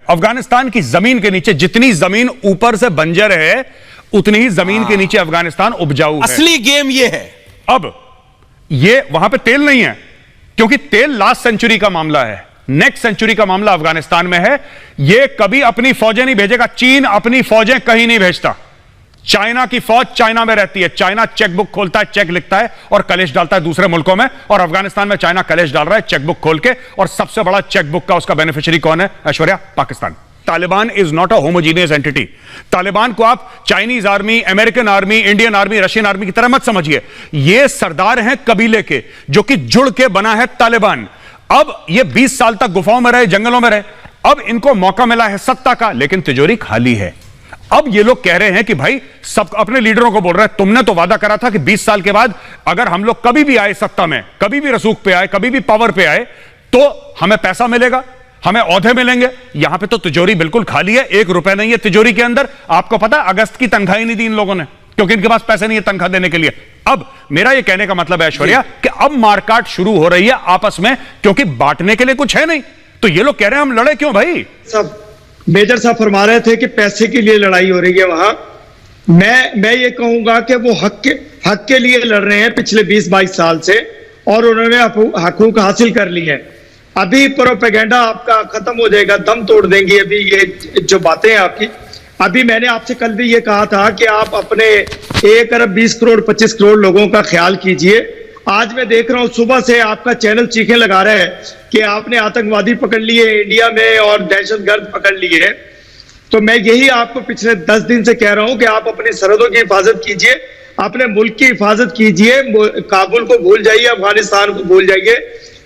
अफगानिस्तान की जमीन के नीचे जितनी जमीन ऊपर से बंजर है उतनी ही जमीन के नीचे अफगानिस्तान उपजाऊ है। असली गेम ये है। अब ये वहां पे तेल नहीं है क्योंकि तेल लास्ट सेंचुरी का मामला है, नेक्स्ट सेंचुरी का मामला अफगानिस्तान में है। ये कभी अपनी फौजें नहीं भेजेगा, चीन अपनी फौजें कहीं नहीं भेजता। चाइना की फौज चाइना में रहती है, चाइना चेकबुक खोलता है, चेक लिखता है और कलेश डालता है दूसरे मुल्कों में, और अफगानिस्तान में चाइना कलेश डाल रहा है चेकबुक खोल के, और सबसे बड़ा चेकबुक का उसका बेनिफिशियरी कौन है? Aishwarya, Pakistan. Taliban is not a homogeneous entity. Taliban को आप Chinese army, American army, Indian army, Russian army की तरह मत समझिए। ये सरदार हैं कबीले के जो कि जुड़ के बना है तालिबान। अब ये 20 साल तक गुफाओं में रहे, जंगलों में रहे, अब इनको मौका मिला है सत्ता का, लेकिन तिजोरी खाली है। अब ये लोग कह रहे हैं कि भाई सब अपने लीडरों को बोल रहे हैं, तुमने तो वादा करा था कि 20 साल के बाद अगर हम लोग कभी भी आए सत्ता में, कभी भी रसूख पे आए, कभी भी पावर पे आए, तो हमें पैसा मिलेगा, हमें औहदे मिलेंगे। यहां पे तो तिजोरी बिल्कुल खाली है, 1 रुपए नहीं है तिजोरी के अंदर। आपको पता है अगस्त की तनख्वाह ही नहीं दी इन लोगों ने क्योंकि इनके पास पैसे नहीं है तनख्वाह देने के लिए। अब मेरा यह कहने का मतलब है ऐश्वर्या कि अब मारकाट शुरू हो रही है आपस में, क्योंकि बांटने के लिए कुछ है नहीं। तो ये लोग कह रहे हैं हम लड़े क्यों भाई? सब मेजर साहब फरमा रहे थे कि पैसे के लिए लड़ाई हो रही है वहां। मैं ये कहूंगा कि वो हक के लिए लड़ रहे हैं पिछले 20-22 साल से, और उन्होंने हकूक हासिल कर ली है। अभी प्रोपेगेंडा आपका खत्म हो जाएगा, दम तोड़ देंगी अभी ये जो बातें हैं आपकी। अभी मैंने आपसे कल भी ये कहा था कि आप अपने 1 अरब 20 करोड़ 25 करोड़ लोगों का ख्याल कीजिए। आज मैं देख रहा हूं सुबह से आपका चैनल चीखें लगा रहा है कि आपने आतंकवादी पकड़ लिए इंडिया में और दहशतगर्द पकड़ लिए। तो मैं यही आपको पिछले 10 दिन से कह रहा हूं कि आप अपनी सरहदों की हिफाजत कीजिए, अपने मुल्क की हिफाजत कीजिए। काबुल को भूल जाइए, अफगानिस्तान को भूल जाइए।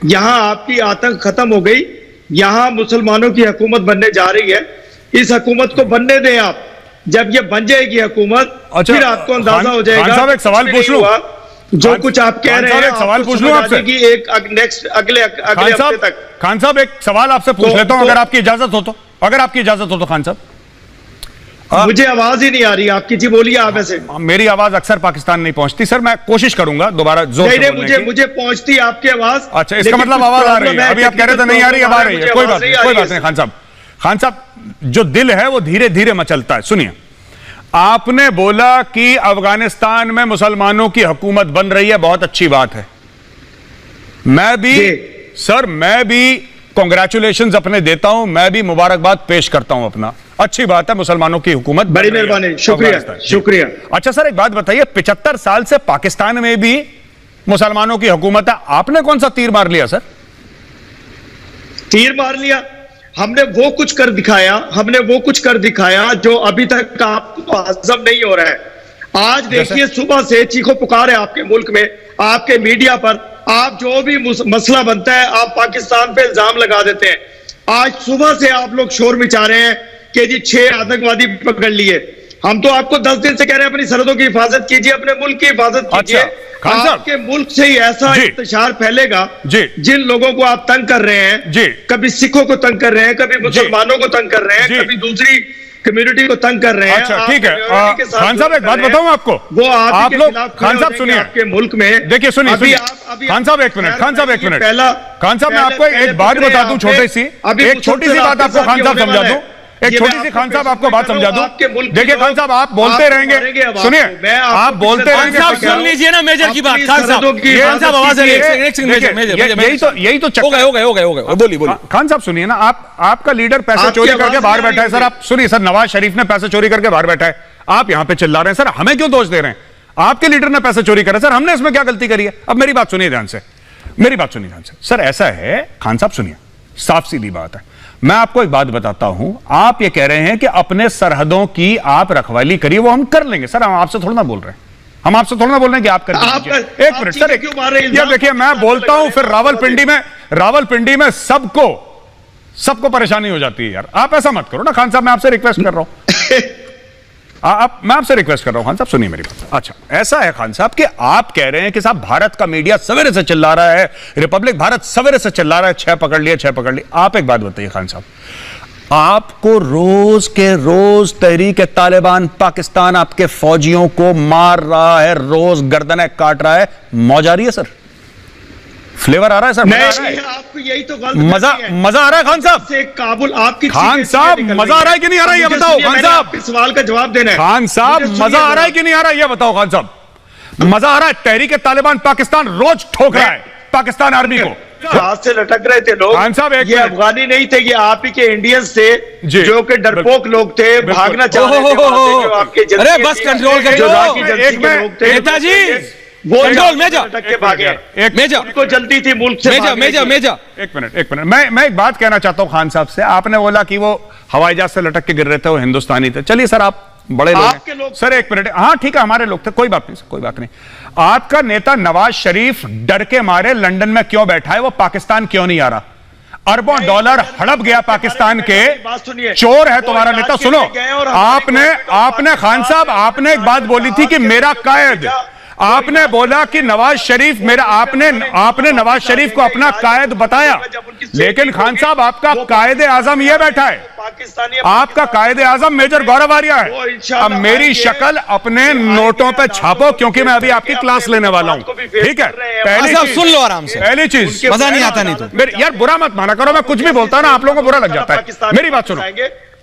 यहां आपकी आतंक खत्म हो गई, यहां मुसलमानों की हुकूमत बनने जा रही है। इस हुकूमत को बनने दें आप। जब ये बन जाएगी हुकूमत, फिर आपको अंदाजा हो जाएगा। एक सवाल पूछ लूं, जो कुछ आप कह रहे हैं, एक सवाल पूछ लूं आपसे कि एक नेक्स्ट अगले हफ्ते तक। खान साहब एक सवाल आपसे पूछ लेता हूं, अगर आपकी इजाजत हो तो। अगर आपकी इजाजत हो तो खान साहब। मुझे आवाज ही नहीं आ रही आपकी, जी बोलिए आप। ऐसे मेरी आवाज अक्सर पाकिस्तान नहीं पहुंचती सर, मैं कोशिश करूंगा दोबारा जोर से बोलने की। मुझे पहुंचती आपकी आवाज। अच्छा, इसका मतलब आवाज आ रही है। अभी आप कह रहे थे नहीं आ रही, अब आ रही है। कोई बात नहीं, कोई बात नहीं खान साहब। खान साहब, जो दिल है वो धीरे धीरे मचलता है। सुनिए, आपने बोला कि अफगानिस्तान में मुसलमानों की हुकूमत बन रही है, बहुत अच्छी बात है। मैं भी कांग्रेचुलेशंस अपने देता हूं, मैं भी मुबारकबाद पेश करता हूं अपना। अच्छी बात है, मुसलमानों की हुकूमत। बड़ी मेहरबानी, शुक्रिया शुक्रिया। अच्छा सर, एक बात बताइए, 75 साल से पाकिस्तान में भी मुसलमानों की हुकूमत है, आपने कौन सा तीर मार लिया सर? तीर मार लिया? हमने वो कुछ कर दिखाया जो अभी तक आपको हजम नहीं हो रहा है। आज देखिए, सुबह से चीखो पुकार है आपके मुल्क में, आपके मीडिया पर। आप जो भी मसला बनता है आप पाकिस्तान पे इल्जाम लगा देते हैं। आज सुबह से आप लोग शोर मचा रहे हैं कि जी 6 आतंकवादी पकड़ लिए। हम तो आपको 10 दिन से कह रहे हैं अपनी सरहदों की हिफाजत कीजिए, अपने मुल्क की हिफाजत कीजिए। आपके मुल्क से ही ऐसा इंतशार फैलेगा जिन लोगों को आप तंग कर रहे हैं, कभी सिखों को तंग कर रहे हैं, कभी मुसलमानों को तंग कर रहे हैं, कभी दूसरी कम्युनिटी को तंग कर रहे हैं। अच्छा ठीक है खान साहब, एक बात बताऊं आपको, वो आप लोग खान साहब सुनिए, आपके मुल्क में देखिए, सुनिए खान साहब एक मिनट, खान साहब एक मिनट। खान साहब मैं आपको एक बात बता दूं, छोटी सी बात आपको खान साहब समझा दूं, एक छोटी सी खान साहब आपको बात समझा दूं। देखिए खान साहब, आप बोलते रहेंगे, सुनिए आप बोलते रहेंगे। सुन लीजिए ना मेजर की बात। खान साहब आवाज यही तो हो गया। बोलिए खान साहब, सुनिए ना, आपका लीडर पैसे चोरी करके बाहर बैठा है सर। आप सुनिए सर, नवाज शरीफ ने पैसे चोरी करके बाहर बैठा है, आप यहां पे चिल्ला रहे हैं सर, हमें क्यों दोष दे रहे हैं? आपके लीडर ने पैसे चोरी करे सर, हमने इसमें क्या गलती करी है? अब मेरी बात सुनिए ध्यान से, मेरी बात सुनिए ध्यान से। सर ऐसा है खान साहब, सुनिए, साफ सीधी बात है। मैं आपको एक बात बताता हूं, आप ये कह रहे हैं कि अपने सरहदों की आप रखवाली करिए, वो हम कर लेंगे सर। हम आपसे थोड़ा ना बोल रहे हैं, हम आपसे थोड़ा ना बोल रहे हैं कि आप कर लीजिए। एक मिनट सर, ये देखिए, मैं बोलता हूं फिर रावलपिंडी में सबको परेशानी हो जाती है यार। आप ऐसा मत करो ना खान साहब, मैं आपसे रिक्वेस्ट कर रहा हूं। मैं आपसे रिक्वेस्ट कर रहा हूं खान साहब, सुनिए मेरी बात। अच्छा, ऐसा है खान साहब कि आप कह रहे हैं कि साहब भारत का मीडिया सवेरे से चिल्ला रहा है, रिपब्लिक भारत सवेरे से चिल्ला रहा है 6 पकड़ लिए, 6 पकड़ लिए। आप एक बात बताइए खान साहब, आपको रोज के रोज तहरीक तालिबान पाकिस्तान आपके फौजियों को मार रहा है, रोज गर्दनें काट रहा है, मौज आ रही है सर? फ्लेवर आ रहा है सर? नहीं, आपको यही तो गलत मजा आ रहा है खान साहब से काबुल आपकी खान साहब मजा आ रहा है कि नहीं आ रहा है ये बताओ खान साहब? इस सवाल का जवाब देना है खान साहब मजा आ रहा है कि नहीं आ रहा है ये बताओ खान साहब? मजा आ रहा है? तहरीक तालिबान पाकिस्तान रोज ठोक रहा है पाकिस्तान आर्मी को। हाथ से लटक रहे थे लोग। खान साहब एक ये अफगानी नहीं थे, ये आप ही के इंडियंस थे जो कि डरपोक लोग थे, भागना चाह रहे थे वहां से, जो आपके जल्दी अरे बस कंट्रोल कर जो लो। राखी जल्दी के लोग थे नेताजी वो कंट्रोल मेजर लटक के भागे। मेजर उनको जल्दी थी मुल्क से मेजर भागने मेजर की। मेजर एक मिनट मैं एक बात कहना चाहता हूं खान साहब से। आपने बोला कि वो हवाई जहाज से लटक के गिर रहे थे, वो हिंदुस्तानी थे। चलिए सर आप बड़े लोग आपके हैं लोग सर, एक मिनट, हाँ ठीक है हमारे लोग थे, कोई बात नहीं सर, कोई बात नहीं। आपका नेता नवाज शरीफ डर के मारे लंदन में क्यों बैठा है? वो पाकिस्तान क्यों नहीं आ रहा? अरबों डॉलर हड़प गया पाकिस्तान के, चोर है तुम्हारा नेता। सुनो, आपने खान साहब आपने एक बात बोली थी कि मेरा कायद, आपने बोला कि नवाज शरीफ मेरा, आपने नवाज शरीफ को अपना कायद बताया, लेकिन खान साहब आपका कायद आजम ये बैठा है, आपका कायद आजम मेजर गौरव आर्या है। अब मेरी शक्ल अपने नोटों पे छापो, क्योंकि मैं अभी आपकी क्लास लेने वाला हूं, ठीक है? पहली चीज सुन लो आराम से, पहली चीज मजा नहीं आता नहीं तो मेरे यार बुरा मत माना करो, मैं कुछ भी बोलता हूं ना आप लोगों को बुरा लग जाता है। मेरी बात सुनो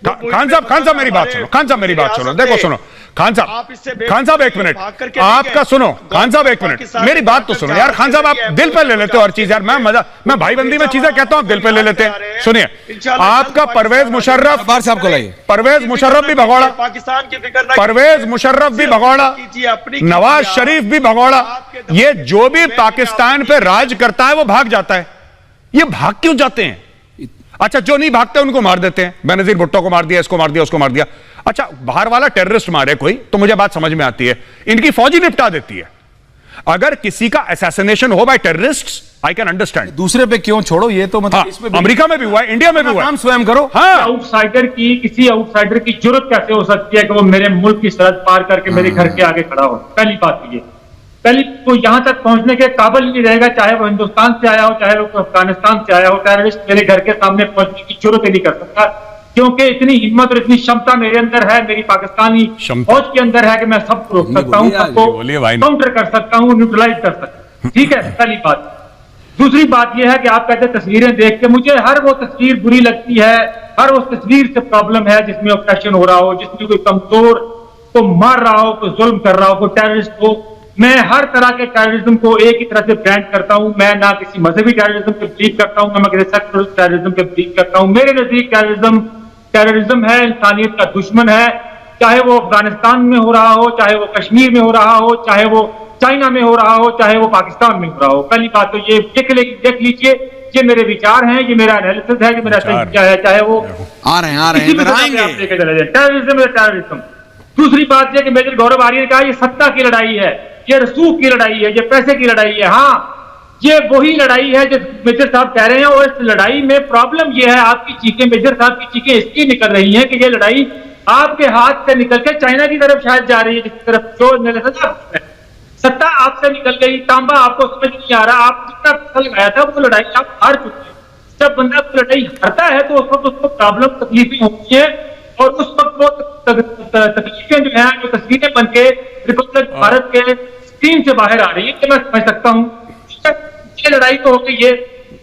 खान साहब मेरी बात सुनो, खान साहब मेरी बात सुनो, देखो सुनो खान साहब एक मिनट आपका सुनो, खान साहब एक मिनट मेरी बात तो सुनो यार। खान साहब आप दिल पे ले लेते हो हर चीज यार, मैं भाईबंदी में चीजें कहता हूं, दिल पे ले लेते हैं। सुनिए आपका परवेज मुशर्रफ, बार साहब को लाइए, परवेज मुशर्रफ भी भगौड़ा, पाकिस्तान की फिक्र परवेज मुशर्रफ भी भगौड़ा, नवाज शरीफ भी भगौड़ा, ये जो भी पाकिस्तान पे राज करता है वो भाग जाता है। ये भाग क्यों जाते हैं? अच्छा जो नहीं भागते उनको मार देते हैं, बेनजीर भुट्टो को मार दिया, इसको मार दिया, उसको मार दिया। अच्छा बाहर वाला टेररिस्ट मारे कोई तो मुझे बात समझ में आती है, इनकी फौजी निपटा देती है। अगर किसी का असैसिनेशन हो by terrorists I can understand, दूसरे पे क्यों छोड़ो, ये तो मतलब हाँ, अमेरिका में भी हुआ है, इंडिया में भी हुआ है, काम स्वयं करो। हाँ आउटसाइडर की, किसी आउटसाइडर की जरूरत कैसे हो सकती है कि वो मेरे मुल्क की सरहद पार करके मेरे घर के आगे खड़ा हो? पहली बात ये, पहली तो यहां तक पहुंचने के काबिल नहीं रहेगा, चाहे वो हिंदुस्तान से आया हो, चाहे वो अफगानिस्तान से आया हो, टेररिस्ट मेरे घर के सामने पहुंचने की जरूरत ही नहीं कर सकता, क्योंकि इतनी हिम्मत और इतनी क्षमता मेरे अंदर है, मेरी पाकिस्तानी फौज के अंदर है कि मैं सबको रोक सकता हूं, सबको काउंटर कर सकता हूं, न्यूट्रलाइज कर सकता हूं। ठीक है, पहली बात। दूसरी बात यह है कि आप कहते हैं तस्वीरें देख के मुझे हर वो तस्वीर बुरी लगती है, हर उस तस्वीर से प्रॉब्लम है जिसमें ऑपरेशन हो रहा हो, जिसमें कोई कमजोर को मार रहा हो, कोई जुल्म कर रहा हो, कोई टेररिस्ट हो। मैं हर तरह के टेररिज्म को एक ही तरह से ब्रांड करता हूं। मैं ना किसी मजहबी टेररिज्म पे बिलीव करता हूं, ना मैं किसी सेक्युलर टेररिज्म पे बिलीव करता हूं। मेरे नजदीक टेररिज्म है, इंसानियत का दुश्मन है, चाहे वो अफगानिस्तान में हो रहा हो, चाहे वो कश्मीर में हो रहा हो, चाहे वो चाइना में हो रहा हो, चाहे वो पाकिस्तान में हो रहा हो। पहली बात तो ये देख लीजिए, ये मेरे विचार हैं, ये मेरा एनालिसिस है, ये मेरा तरीका है, चाहे वो आ रहे हैं टेररिज्म। दूसरी बात यह कि मेजर गौरव आर्य ने कहा ये सत्ता की लड़ाई है, ये रसूख की लड़ाई है, ये पैसे की लड़ाई है। हाँ, ये वही लड़ाई है जो मेजर साहब कह रहे हैं, और इस लड़ाई में प्रॉब्लम ये है, आपकी चीखें, मेजर साहब की चीखें इसकी निकल रही हैं कि ये लड़ाई आपके हाथ से निकल के चाइना की तरफ शायद जा रही है, जिसकी तरफ जो सत्ता आपसे निकल गई, तांबा आपको समझ नहीं आ रहा, आप जितना पैसा लगाया था वो लड़ाई आप हार चुके हैं। जब बंदा लड़ाई हारता है तो उस वक्त उसको प्रॉब्लम तकलीफें होती है, और उस वक्त वो तकलीफें जो है, जो तस्वीरें बन के रिपब्लिक भारत के स्क्रीन से बाहर आ रही है, मैं समझ सकता हूँ। ये लड़ाई तो हो गई है।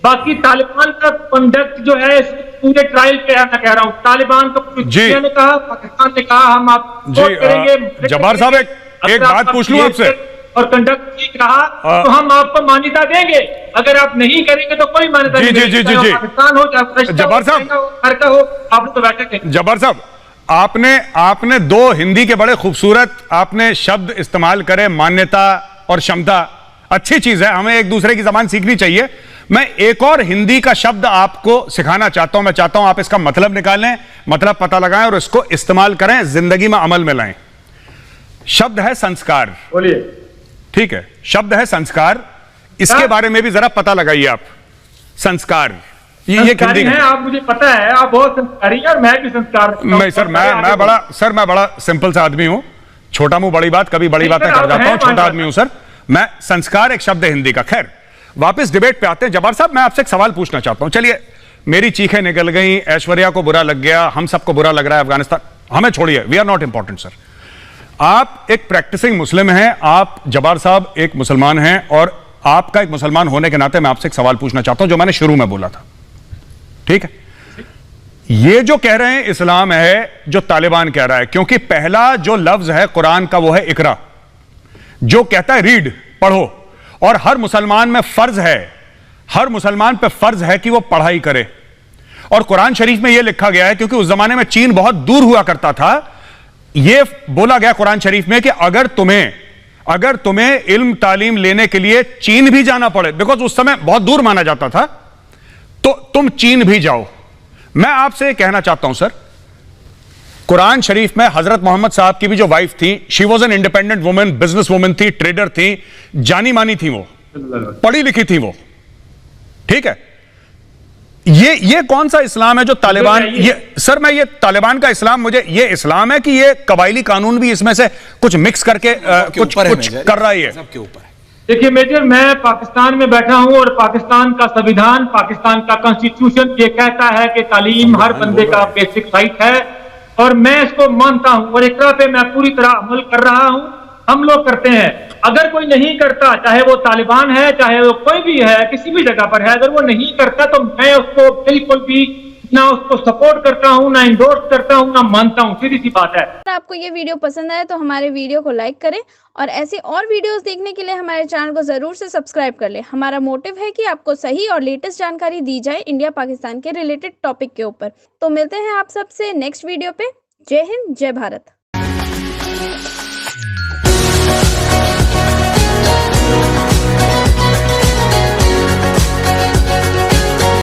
बाकी तालिबान का कंडक्ट जो है पूरे ट्रायल पे है, मैं कह रहा हूँ तालिबान को इंडिया ने कहा, पाकिस्तान ने कहा हम आप करेंगे। जब्बार साहब एक बात पूछ लूं आपसे, और कंडक्ट ठीक रहा तो हम आपको मान्यता देंगे, अगर आप नहीं करेंगे तो कोई मान्यता नहीं देंगे। पाकिस्तान हो चाहे जब्बार साहब हो, आप तो बैठे। जब्बार साहब आपने दो हिंदी के बड़े खूबसूरत आपने शब्द इस्तेमाल करे, मान्यता और क्षमता। अच्छी चीज है, हमें एक दूसरे की जबान सीखनी चाहिए। मैं एक और हिंदी का शब्द आपको सिखाना चाहता हूं, मैं चाहता हूं आप इसका मतलब निकालें, मतलब पता लगाएं और इसको इस्तेमाल करें, जिंदगी में अमल में लाएं। शब्द है संस्कार। बोलिए। ठीक है, शब्द है संस्कार, इसके बारे में भी जरा पता लगाइए आप। संस्कार ये हिंदी है, आप मुझे पता है आप बहुत संस्कारी हैं और मैं भी संस्कार नहीं सर, मैं बड़ा सिंपल सा आदमी हूं, छोटा मुंह बड़ी बात, कभी बड़ी बातें कर जाता हूं, छोटा आदमी हूं सर। मैं संस्कार एक शब्द है हिंदी का। खैर वापस डिबेट पे आते हैं। जब्बार साहब मैं आपसे एक सवाल पूछना चाहता हूं, चलिए मेरी चीखें निकल गई, ऐश्वर्या को बुरा लग गया, हम सबको बुरा लग रहा है, अफगानिस्तान, हमें छोड़िए, we are not important sir. आप एक प्रैक्टिसिंग मुस्लिम हैं, आप जब्बार साहब एक मुसलमान हैं, और आपका एक मुसलमान होने के नाते मैं आपसे एक सवाल पूछना चाहता हूं जो मैंने शुरू में बोला था, ठीक है? ये जो कह रहे हैं इस्लाम है, जो तालिबान कह रहा है, क्योंकि पहला जो लफ्ज है कुरान का वो है इकरा, जो कहता है रीड, पढ़ो, और हर मुसलमान में फर्ज है, हर मुसलमान पे फर्ज है कि वो पढ़ाई करे। और कुरान शरीफ में यह लिखा गया है, क्योंकि उस जमाने में चीन बहुत दूर हुआ करता था, यह बोला गया कुरान शरीफ में कि अगर तुम्हें इल्म तालीम लेने के लिए चीन भी जाना पड़े, बिकॉज उस समय बहुत दूर माना जाता था, तो तुम चीन भी जाओ। मैं आपसे कहना चाहता हूं सर, कुरान शरीफ में हजरत मोहम्मद साहब की भी जो वाइफ थी, she was an independent women, business women थी, ट्रेडर थी, जानी मानी थी, वो पढ़ी लिखी थी वो, ठीक है? ये कौन सा इस्लाम है जो तालिबान, ये सर मैं ये तालिबान का इस्लाम, मुझे ये इस्लाम है कि ये कबायली कानून भी इसमें से कुछ मिक्स करके कुछ कर रहा है? सबके ऊपर है। देखिए मेजर, मैं पाकिस्तान में बैठा हूं और पाकिस्तान का संविधान, पाकिस्तान का कॉन्स्टिट्यूशन ये कहता है कि तालीम हर बंदे का बेसिक राइट है, और मैं इसको मानता हूं और इकरा पे मैं पूरी तरह अमल कर रहा हूं। हम लोग करते हैं, अगर कोई नहीं करता, चाहे वो तालिबान है, चाहे वो कोई भी है, किसी भी जगह पर है, अगर वो नहीं करता तो मैं उसको बिल्कुल भी ना उसको सपोर्ट करता हूं, ना इंडोर्स करता हूं, ना मानता हूं, सीधी सी बात है। अगर आपको ये वीडियो पसंद आए तो हमारे वीडियो को लाइक करें, और ऐसी और वीडियोस देखने के लिए हमारे चैनल को जरूर से सब्सक्राइब कर लें। हमारा मोटिव है कि आपको सही और लेटेस्ट जानकारी दी जाए इंडिया पाकिस्तान के रिलेटेड टॉपिक के ऊपर। तो मिलते हैं आप सबसे नेक्स्ट वीडियो पे। जय हिंद, जय भारत।